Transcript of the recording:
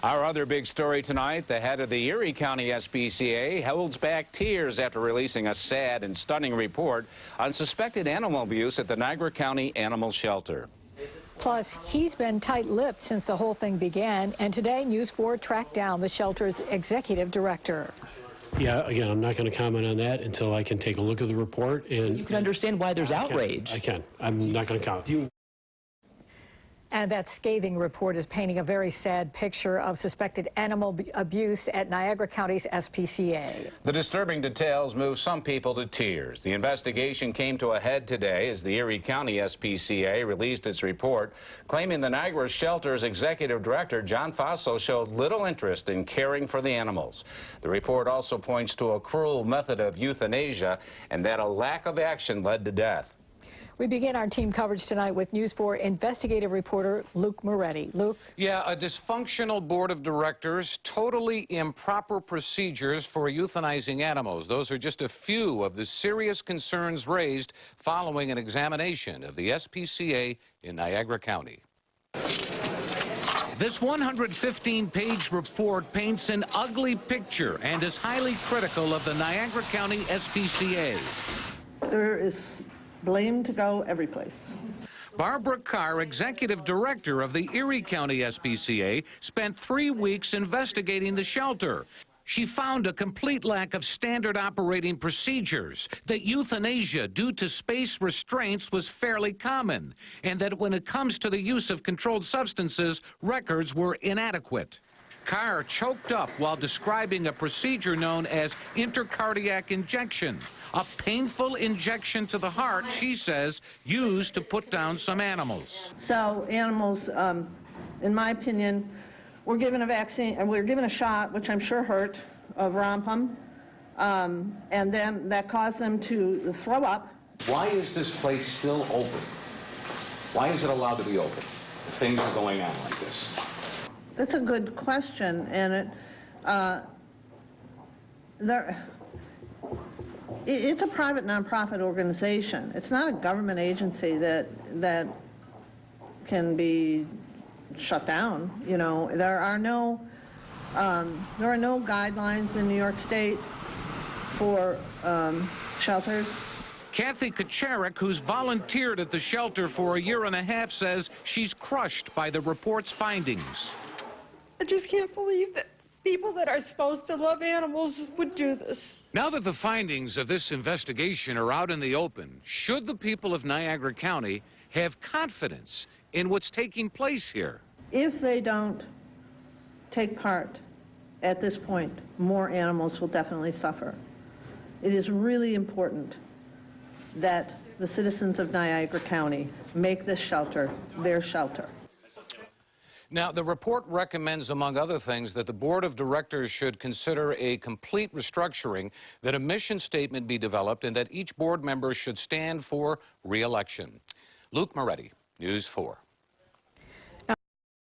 Our other big story tonight, the head of the Erie County SPCA holds back tears after releasing a sad and stunning report on suspected animal abuse at the Niagara County Animal Shelter. Plus, he's been tight-lipped since the whole thing began, and today News 4 tracked down the shelter's executive director. Yeah, again, I'm not going to comment on that until I can take a look at the report. And you can understand why there's outrage. I can. I'm not going to comment. And that scathing report is painting a very sad picture of suspected animal abuse at Niagara County's SPCA. The disturbing details moved some people to tears. The investigation came to a head today as the Erie County SPCA released its report, claiming the Niagara Shelter's executive director, John Faso, showed little interest in caring for the animals. The report also points to a cruel method of euthanasia and that a lack of action led to death. We begin our team coverage tonight with News 4 investigative reporter Luke Moretti. Luke? Yeah, a dysfunctional board of directors, totally improper procedures for euthanizing animals. Those are just a few of the serious concerns raised following an examination of the SPCA in Niagara County. This 115-page report paints an ugly picture and is highly critical of the Niagara County SPCA. There is blame to go every place. Barbara Carr, executive director of the Erie County SPCA, spent 3 weeks investigating the shelter. She found a complete lack of standard operating procedures, that euthanasia due to space restraints was fairly common, and that when it comes to the use of controlled substances, records were inadequate. Carr choked up while describing a procedure known as intercardiac injection, a painful injection to the heart, she says, used to put down some animals. So animals, in my opinion, were given a vaccine, and we were given a shot, which I'm sure hurt, of wampum, and then that caused them to throw up. Why is this place still open? Why is it allowed to be open if things are going on like this? That's a good question, and it's a private nonprofit organization. It's not a government agency that can be shut down. You know, there are no guidelines in New York State for shelters. Kathy Kacharik, who's volunteered at the shelter for a year and a half, says she's crushed by the report's findings. I just can't believe that people that are supposed to love animals would do this. Now that the findings of this investigation are out in the open, should the people of Niagara County have confidence in what's taking place here? If they don't take part at this point, more animals will definitely suffer. It is really important that the citizens of Niagara County make this shelter their shelter. Now, the report recommends, among other things, that the board of directors should consider a complete restructuring, that a mission statement be developed, and that each board member should stand for re-election. Luke Moretti, News 4.